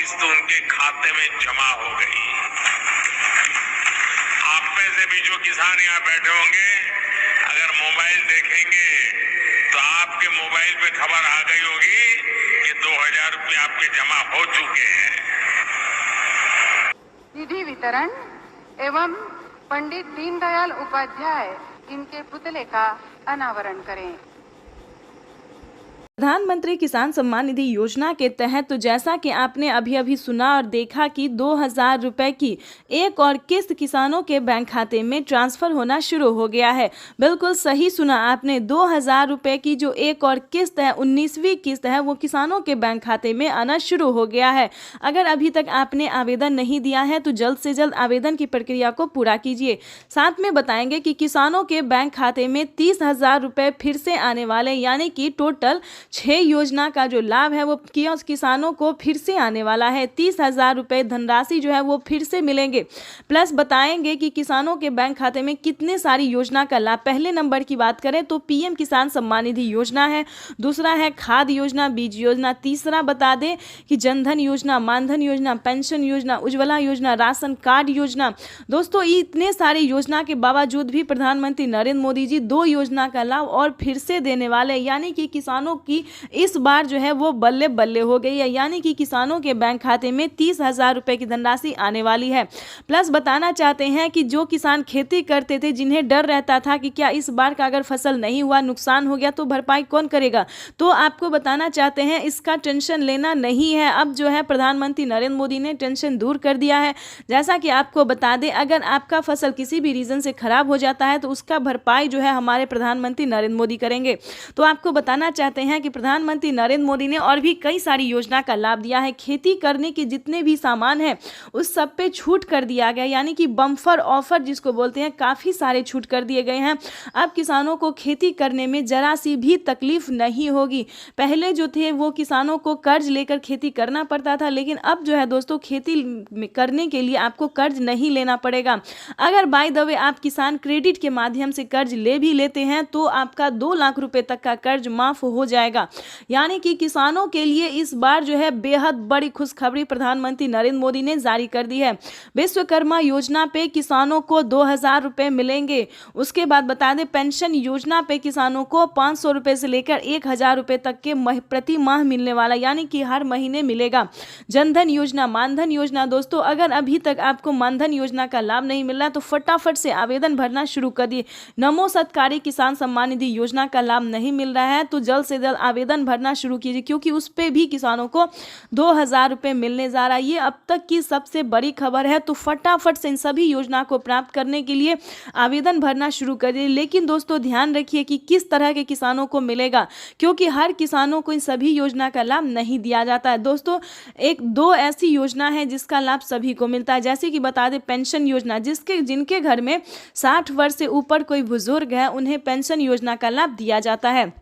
किस्त उनके खाते में जमा हो गई। आप में से भी जो किसान यहाँ बैठे होंगे, अगर मोबाइल देखेंगे तो आपके मोबाइल पे खबर आ गई होगी कि 2000 रुपये आपके जमा हो चुके हैं। निधि वितरण एवं पंडित दीनदयाल उपाध्याय इनके पुतले का अनावरण करें। प्रधानमंत्री किसान सम्मान निधि योजना के तहत तो जैसा कि आपने अभी सुना और देखा कि 2000 रुपए की एक और किस्त किसानों के बैंक खाते में ट्रांसफर होना शुरू हो गया है। बिल्कुल सही सुना आपने, 2000 रुपए की जो एक और किस्त है, 19वीं किस्त है, वो किसानों के बैंक खाते में आना शुरू हो गया है। अगर अभी तक आपने आवेदन नहीं दिया है तो जल्द से जल्द आवेदन की प्रक्रिया को पूरा कीजिए। साथ में बताएंगे कि किसानों के बैंक खाते में 30,000 रुपए फिर से आने वाले, यानी कि टोटल 6 योजना का जो लाभ है वो किसानों को फिर से आने वाला है। 30,000 रुपए धनराशि जो है वो फिर से मिलेंगे। प्लस बताएंगे कि किसानों के बैंक खाते में कितने सारी योजना का लाभ। पहले नंबर की बात करें तो पीएम किसान सम्मान निधि योजना है, दूसरा है खाद योजना, बीज योजना, तीसरा बता दें कि जनधन योजना, मानधन योजना, पेंशन योजना, उज्ज्वला योजना, राशन कार्ड योजना। दोस्तों इतने सारे योजना के बावजूद भी प्रधानमंत्री नरेंद्र मोदी जी 2 योजना का लाभ और फिर से देने वाले, यानी कि किसानों की इस बार जो है वो बल्ले बल्ले हो गई है, यानी कि किसानों के बैंक खाते में 30,000 रुपए की धनराशि आने वाली है। प्लस बताना चाहते हैं कि जो किसान खेती करते थे, जिन्हें डर रहता था कि क्या इस बार का अगर फसल नहीं हुआ, नुकसान हो गया तो भरपाई कौन करेगा, तो आपको बताना चाहते हैं इसका टेंशन लेना नहीं है। अब जो है प्रधानमंत्री नरेंद्र मोदी ने टेंशन दूर कर दिया है। जैसा कि आपको बता दें, अगर आपका फसल किसी भी रीजन से खराब हो जाता है तो उसका भरपाई जो है हमारे प्रधानमंत्री नरेंद्र मोदी करेंगे। तो आपको बताना चाहते हैं कि प्रधानमंत्री नरेंद्र मोदी ने और भी कई सारी योजना का लाभ दिया है। खेती करने के जितने भी सामान हैं उस सब पे छूट कर दिया गया, यानी कि बम्पर ऑफर जिसको बोलते हैं, काफ़ी सारे छूट कर दिए गए हैं। अब किसानों को खेती करने में जरा सी भी तकलीफ नहीं होगी। पहले जो थे वो किसानों को कर्ज लेकर खेती करना पड़ता था, लेकिन अब जो है दोस्तों खेती करने के लिए आपको कर्ज नहीं लेना पड़ेगा। अगर बाय द वे आप किसान क्रेडिट के माध्यम से कर्ज ले भी लेते हैं तो आपका 2 लाख रुपए तक का कर्ज माफ हो जाएगा। यानी कि किसानों के लिए इस बार जो है बेहद बड़ी खुशखबरी प्रधानमंत्री नरेंद्र मोदी ने जारी कर दी है। विश्वकर्मा योजना पे किसानों को 2,000 रुपए मिलेंगे। उसके बाद बता दें पेंशन योजना पे किसानों को 500 रुपए से लेकर 1,000 रुपए तक के प्रति माह मिलने वाला, यानी कि हर महीने मिलेगा। जनधन योजना, मानधन योजना, दोस्तों अगर अभी तक आपको मानधन योजना का लाभ नहीं मिल रहा तो फटाफट से आवेदन भरना शुरू कर दिए। नमो सत्कारी किसान सम्मान निधि योजना का लाभ नहीं मिल रहा है तो जल्द से जल्द आवेदन भरना शुरू कीजिए, क्योंकि उस पे भी किसानों को 2,000 रुपए मिलने जा रहा है। ये अब तक की सबसे बड़ी खबर है। तो फटाफट से इन सभी योजना को प्राप्त करने के लिए आवेदन भरना शुरू करिए। लेकिन दोस्तों ध्यान रखिए कि किस तरह के किसानों को मिलेगा, क्योंकि हर किसानों को इन सभी योजना का लाभ नहीं दिया जाता है। दोस्तों 1-2 ऐसी योजना है जिसका लाभ सभी को मिलता है, जैसे कि बता दें पेंशन योजना, जिनके घर में 60 वर्ष से ऊपर कोई बुजुर्ग है उन्हें पेंशन योजना का लाभ दिया जाता है।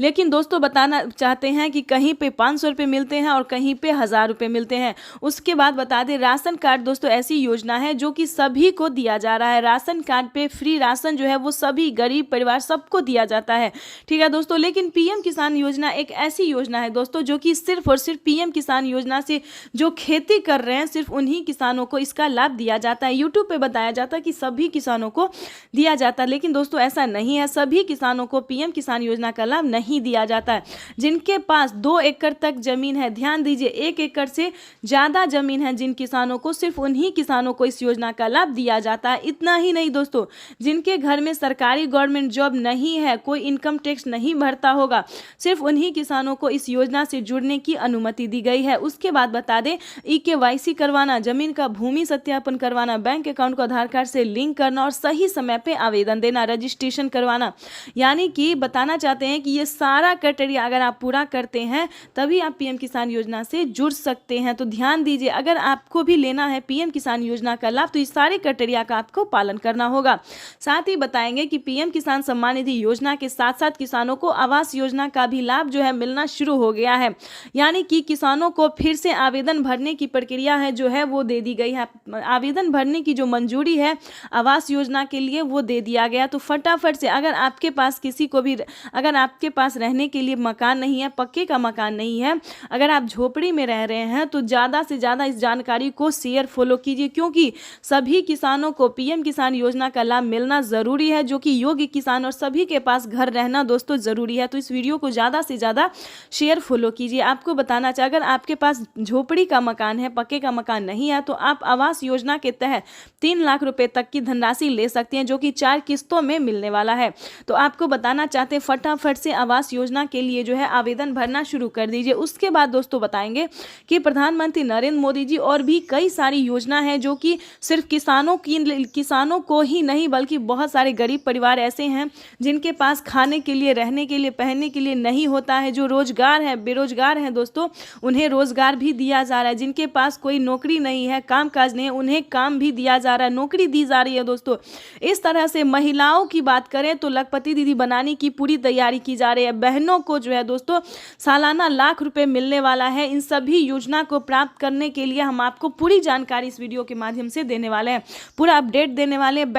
लेकिन दोस्तों बताना चाहते हैं कि कहीं पे 500 रुपये मिलते हैं और कहीं पे 1,000 रुपये मिलते हैं। उसके बाद बता दें राशन कार्ड, दोस्तों ऐसी योजना है जो कि सभी को दिया जा रहा है। राशन कार्ड पे फ्री राशन जो है वो सभी गरीब परिवार सबको दिया जाता है, ठीक है दोस्तों। लेकिन पीएम किसान योजना एक ऐसी योजना है दोस्तों जो कि सिर्फ और सिर्फ पीएम किसान योजना से जो खेती कर रहे हैं सिर्फ उन्हीं किसानों को इसका लाभ दिया जाता है। यूट्यूब पे बताया जाता है कि सभी किसानों को दिया जाता है, लेकिन दोस्तों ऐसा नहीं है। सभी किसानों को पीएम किसान योजना का लाभ नहीं दिया जाता है। जिनके पास 2 एकड़ तक जमीन है, ध्यान दीजिए 1 एकड़ से ज्यादा जमीन है जिन किसानों को, सिर्फ उन्हीं किसानों को इस योजना का लाभ दिया जाता है। इतना ही नहीं दोस्तों, जिनके घर में सरकारी गवर्नमेंट जॉब नहीं है, कोई इनकम टैक्स नहीं भरता होगा, सिर्फ उन्हीं किसानों को इस योजना से जुड़ने की अनुमति दी गई है। उसके बाद बता दें EKYC करवाना, जमीन का भूमि सत्यापन करवाना, बैंक अकाउंट को आधार कार्ड से लिंक करना और सही समय पे आवेदन देना, रजिस्ट्रेशन करवाना, यानी कि बताना चाहते हैं कि ये सारा क्राइटेरिया अगर आप पूरा करते हैं तभी आप पीएम किसान योजना से जुड़ सकते हैं। तो ध्यान दीजिए, अगर आपको भी लेना है पीएम किसान योजना का लाभ तो इस सारे क्राइटेरिया का आपको पालन करना होगा। साथ ही बताएंगे कि पीएम किसान सम्मान निधि योजना के साथ साथ किसानों को आवास योजना का भी लाभ जो है मिलना शुरू हो गया है, यानी कि किसानों को फिर से आवेदन भरने की प्रक्रिया है जो है वो दे दी गई है। आवेदन भरने की जो मंजूरी है आवास योजना के लिए वो दे दिया गया। तो फटाफट से अगर आपके पास किसी को भी, अगर आपके पास रहने के लिए मकान नहीं है, पक्के का मकान नहीं है, अगर आप झोपड़ी में रह रहे हैं तो ज़्यादा से ज़्यादा इस जानकारी को शेयर फॉलो कीजिए, क्योंकि सभी किसानों को पीएम किसान योजना का लाभ मिलना ज़रूरी है, जो कि योग्य किसान और सभी के पास घर रहना दोस्तों ज़रूरी है। तो इस वीडियो को ज़्यादा से ज़्यादा शेयर फॉलो कीजिए। आपको बताना चाहिए, अगर आपके पास झोपड़ी का मकान है, पक्के का मकान नहीं है, तो आप आवास योजना के तहत 3 लाख रुपए तक की धनराशि ले सकते हैं, जो कि 4 किस्तों में मिलने वाला है। तो आपको बताना चाहते हैं, फटाफट से आवास योजना के लिए जो है आवेदन भरना शुरू कर दीजिए। उसके बाद दोस्तों बताएंगे कि प्रधानमंत्री नरेंद्र मोदी जी और भी कई सारी योजना है जो कि सिर्फ किसानों को ही नहीं बल्कि बहुत सारे गरीब परिवार ऐसे हैं जिनके पास खाने के लिए, रहने के लिए, पहनने के लिए नहीं होता है, जो रोजगार है, बेरोजगार हैं दोस्तों, उन्हें रोजगार भी दिया जा रहा है। जिनके पास कोई नौकरी नहीं है, काम काज नहीं है, उन्हें काम भी दिया जा रहा है, नौकरी दी जा रही है दोस्तों। इस तरह से महिलाओं की बात करें तो लखपति दीदी बनाने की पूरी तैयारी की जा रही है। बहनों को जो है दोस्तों सालाना लाख रुपए मिलने वाला है। इन सभी योजना को प्राप्त करने के लिए हम आपको पूरी जानकारी इस वीडियो के माध्यम से देने वाले हैं, पूरा अपडेट देने वाले हैं।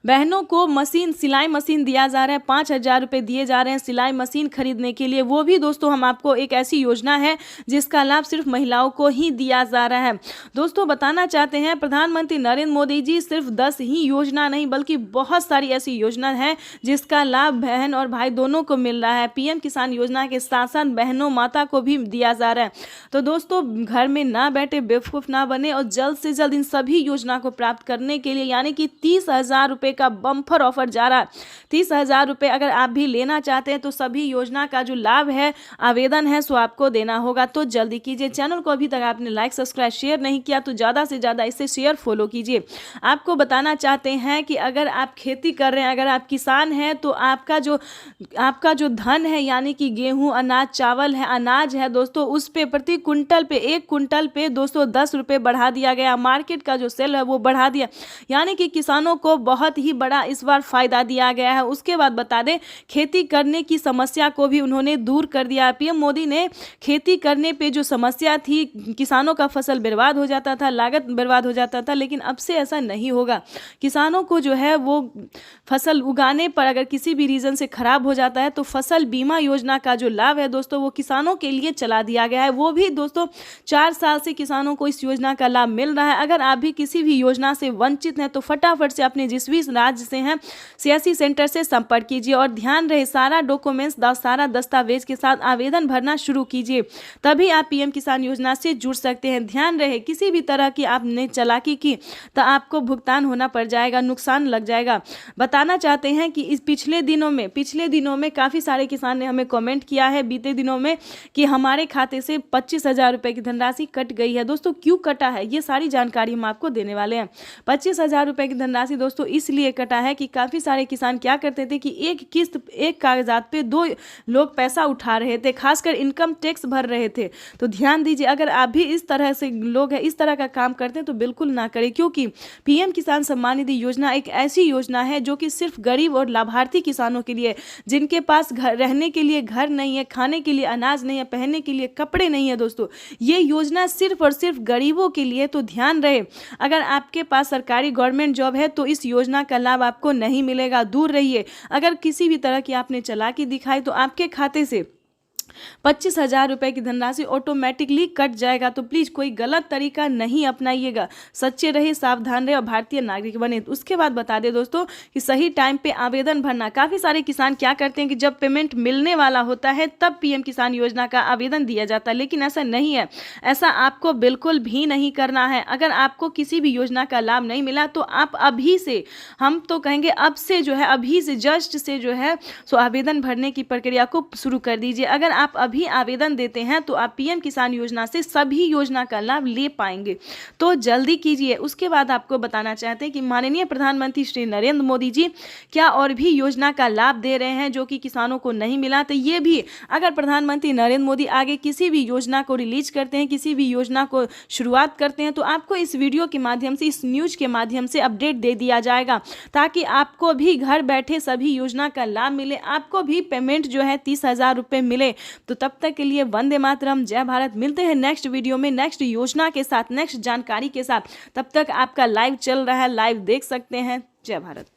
बहनों को मशीन, सिलाई मशीन दिया जा रहा है, 5,000 रुपये दिए जा रहे हैं सिलाई मशीन खरीदने के लिए। वो भी दोस्तों हम आपको एक ऐसी योजना है जिसका लाभ सिर्फ महिलाओं को ही दिया जा रहा है। दोस्तों बताना चाहते हैं, प्रधानमंत्री नरेंद्र मोदी जी सिर्फ 10 ही योजना नहीं बल्कि बहुत सारी ऐसी योजना है जिसका लाभ बहन और भाई दोनों को मिल रहा है। पीएम किसान योजना के साथ साथ बहनों, माता को भी दिया जा रहा है। तो दोस्तों घर में ना बैठे, बेवकूफ़ ना बने और जल्द से जल्द इन सभी योजना को प्राप्त करने के लिए, यानी कि 30,000 रुपए का बम्पर ऑफर जा रहा है। 30,000 रुपए अगर आप भी लेना चाहते हैं तो सभी योजना का जो लाभ है, आवेदन है, सो आपको देना होगा। तो जल्दी कीजिए। चैनल को अभी तक आपने लाइक, सब्सक्राइब, शेयर नहीं किया तो ज़्यादा से ज़्यादा इसे शेयर फॉलो कीजिए। आपको बताना चाहते हैं कि अगर आप खेती कर रहे हैं, अगर आप किसान हैं, तो आपका जो धन है, यानी कि गेहूँ, अनाज, चावल है, अनाज है दोस्तों, उस पे प्रति कुंटल पे 1 कुंटल पे 210 रुपये बढ़ा दिया गया। मार्केट का जो सेल है वो बढ़ा दिया, यानी कि किसानों को बहुत ही बड़ा इस बार फायदा दिया गया है। उसके बाद बता दें, खेती करने की समस्या को भी उन्होंने दूर कर दिया। पीएम मोदी ने खेती करने पे जो समस्या थी, किसानों का फसल बर्बाद हो जाता था, लागत बर्बाद हो जाता था, लेकिन अब से ऐसा नहीं होगा। किसानों को जो है वो फसल उगाने पर अगर किसी भी रीज़न से खराब हो जाता है तो फसल बीमा योजना का जो लाभ है दोस्तों वो किसानों के लिए चला दिया गया है। वो भी दोस्तों 4 साल से किसानों को इस योजना का लाभ मिल रहा है। अगर आप भी किसी भी योजना से वंचित हैं तो फटाफट से अपने जिस भी राज्य से हैं सीएससी सेंटर से संपर्क कीजिए और ध्यान रहे सारा डॉक्यूमेंट्स, सारा दस्तावेज के साथ आवेदन भरना शुरू कीजिए, तभी आप पीएम किसान योजना से जुड़ सकते हैं। ध्यान रहे किसी भी तरह की आपने चालाकी की तो आपको भुगतान होना पड़ जाएगा, नुकसान लग जाएगा। बताना चाहते हैं कि इस पिछले दिनों में काफ़ी सारे किसान ने हमें कमेंट किया है बीते दिनों में कि हमारे खाते से 25,000 रुपये की धनराशि कट गई है। दोस्तों क्यों कटा है ये सारी जानकारी हम आपको देने वाले हैं। 25,000 रुपये की धनराशि दोस्तों इसलिए कटा है कि काफ़ी सारे किसान क्या करते थे कि एक किस्त, एक कागजात पे 2 लोग पैसा उठा रहे थे, खासकर इनकम टैक्स भर रहे थे। तो ध्यान दीजिए, अगर आप भी इस तरह से लोग हैं, इस तरह का काम करते हैं तो बिल्कुल ना करें, क्योंकि पीएम किसान सम्मान निधि योजना एक ऐसी योजना है जो कि सिर्फ गरीब और लाभार्थी किसानों के लिए, जिनके पास रहने के लिए घर नहीं है, खाने के लिए अनाज नहीं है, पहनने के लिए कपड़े नहीं है। दोस्तों ये योजना सिर्फ और सिर्फ गरीबों के लिए। तो ध्यान रहे, अगर आपके पास सरकारी गवर्नमेंट जॉब है तो इस योजना का लाभ आपको नहीं मिलेगा, दूर रहिए। अगर किसी भी तरह की आपने चालाकी दिखाई तो आपके खाते से 25,000 रुपये की धनराशि ऑटोमेटिकली कट जाएगा। तो प्लीज़ कोई गलत तरीका नहीं अपनाइएगा, सच्चे रहे, सावधान रहे और भारतीय नागरिक बने। तो उसके बाद बता दें दोस्तों कि सही टाइम पे आवेदन भरना। काफ़ी सारे किसान क्या करते हैं कि जब पेमेंट मिलने वाला होता है तब पीएम किसान योजना का आवेदन दिया जाता है, लेकिन ऐसा नहीं है। ऐसा आपको बिल्कुल भी नहीं करना है। अगर आपको किसी भी योजना का लाभ नहीं मिला तो आप अभी से, हम तो कहेंगे अब से जो है, अभी से जस्ट से जो है सो आवेदन भरने की प्रक्रिया को शुरू कर दीजिए। अगर आप अभी आवेदन देते हैं तो आप पीएम किसान योजना से सभी योजना का लाभ ले पाएंगे, तो जल्दी कीजिए। उसके बाद आपको बताना चाहते हैं कि माननीय प्रधानमंत्री श्री नरेंद्र मोदी जी क्या और भी योजना का लाभ दे रहे हैं जो कि किसानों को नहीं मिला। तो ये भी, अगर प्रधानमंत्री नरेंद्र मोदी आगे किसी भी योजना को रिलीज करते हैं, किसी भी योजना को शुरुआत करते हैं, तो आपको इस वीडियो के माध्यम से, इस न्यूज के माध्यम से अपडेट दे दिया जाएगा, ताकि आपको भी घर बैठे सभी योजना का लाभ मिले, आपको भी पेमेंट जो है 30,000 रुपये मिले। तो तब तक के लिए वंदे मातरम, जय भारत। मिलते हैं नेक्स्ट वीडियो में नेक्स्ट योजना के साथ, नेक्स्ट जानकारी के साथ। तब तक आपका लाइव चल रहा है, लाइव देख सकते हैं। जय भारत।